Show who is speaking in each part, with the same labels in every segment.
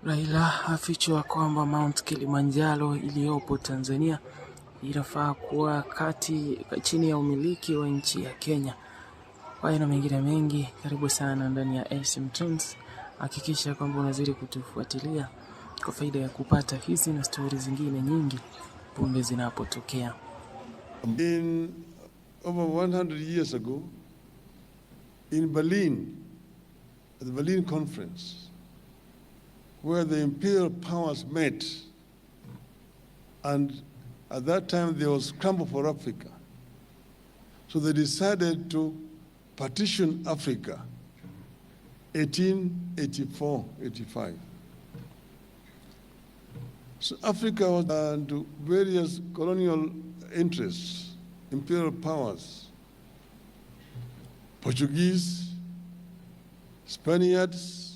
Speaker 1: Raila afichua kwamba Mount Kilimanjaro iliyopo Tanzania inafaa kuwa chini ya umiliki wa nchi ya Kenya. Haya na mengine mengi, karibu sana ndani ya SM Trends. Hakikisha kwamba unazidi kutufuatilia kwa faida ya kupata hizi na stori zingine nyingi punde zinapotokea.
Speaker 2: In over 100 years ago, in Berlin, at the Berlin Conference, where the imperial powers met, and at that time there was scramble for Africa. So they decided to partition Africa, 1884-85. So Africa was to various colonial interests, imperial powers, Portuguese, Spaniards,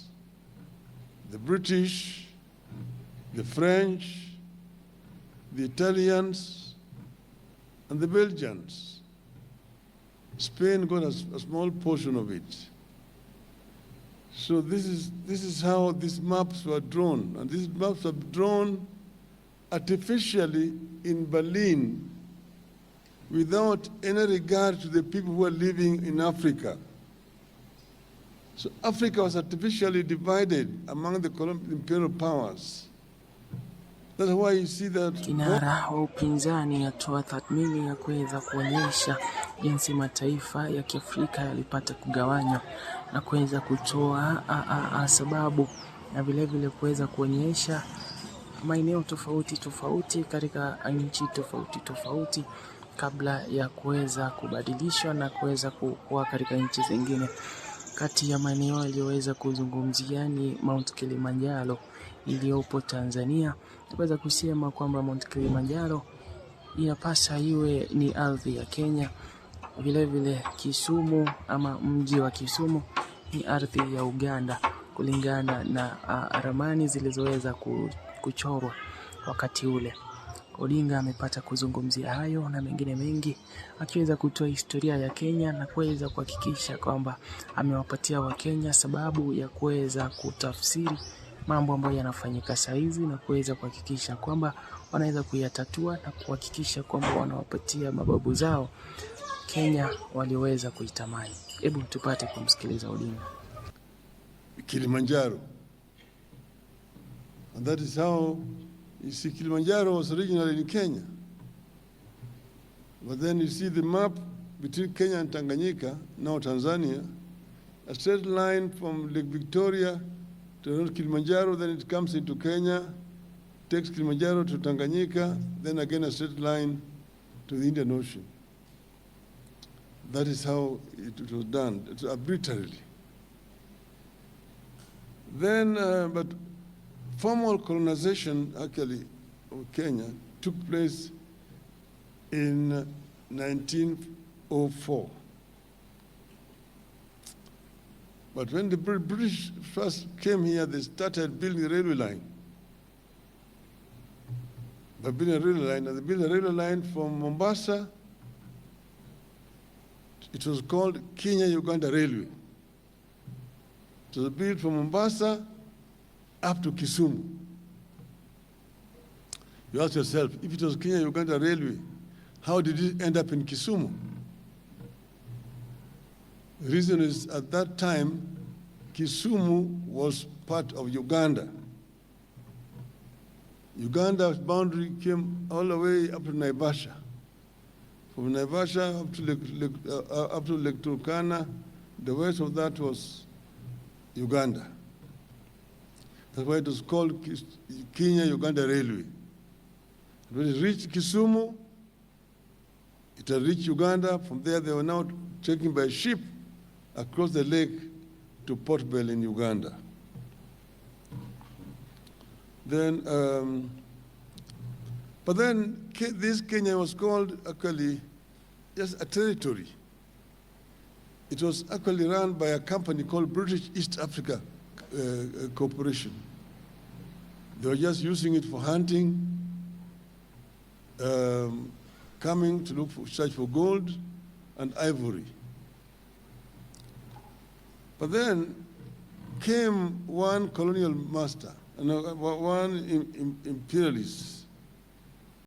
Speaker 2: the British, the French, the Italians, and the Belgians. Spain got a small portion of it. So this is how these maps were drawn. And these maps were drawn artificially in Berlin without any regard to the people who are living in Africa. So Africa was artificially divided among the imperial powers. That's why you see that
Speaker 1: kinara wa upinzani atoa tathmini ya kuweza kuonyesha jinsi mataifa ya Kiafrika yalipata kugawanywa na kuweza kutoa sababu na vile vile kuweza kuonyesha maeneo tofauti katika nchi tofauti kabla ya kuweza kubadilishwa na kuweza kuwa katika nchi zingine. Kati ya maeneo yaliyoweza kuzungumzia ni Mount Kilimanjaro iliyopo Tanzania. Tunaweza kusema kwamba Mount Kilimanjaro inapasa iwe ni ardhi ya Kenya. Vile vile Kisumu ama mji wa Kisumu ni ardhi ya Uganda kulingana na ramani zilizoweza kuchorwa wakati ule. Odinga amepata kuzungumzia hayo na mengine mengi, akiweza kutoa historia ya Kenya na kuweza kuhakikisha kwamba amewapatia Wakenya sababu ya kuweza kutafsiri mambo ambayo yanafanyika saizi na kuweza kuhakikisha kwamba wanaweza kuyatatua na kuhakikisha kwamba wanawapatia mababu zao Kenya waliweza kuitamani. Hebu tupate kumsikiliza Odinga.
Speaker 2: Kilimanjaro. And that is how you see Kilimanjaro was originally in Kenya. But then you see the map between Kenya and Tanganyika, now Tanzania, a straight line from Lake Victoria to Kilimanjaro, then it comes into Kenya, takes Kilimanjaro to Tanganyika, then again a straight line to the Indian Ocean. That is how it was done, arbitrarily. Then, but formal colonization, actually, of Kenya took place in 1904. But when the British first came here, they started building a railway line. By building a railway line, and they built a railway line from Mombasa. It was called Kenya-Uganda Railway. It was built from Mombasa up to Kisumu. You ask yourself, if it was Kenya-Uganda Railway, how did it end up in Kisumu? The reason is, at that time, Kisumu was part of Uganda. Uganda's boundary came all the way up to Naivasha. From Naivasha up to Lake Turkana, the west of that was Uganda. That's why it was called Kenya-Uganda Railway. When it reached Kisumu, it had reached Uganda. From there, they were now taken by ship across the lake to Port Bell in Uganda. Then, but then this Kenya was called actually just a territory. It was actually run by a company called British East Africa Corporation. They were just using it for hunting, coming to search for gold and ivory. But then came one colonial master, one imperialist,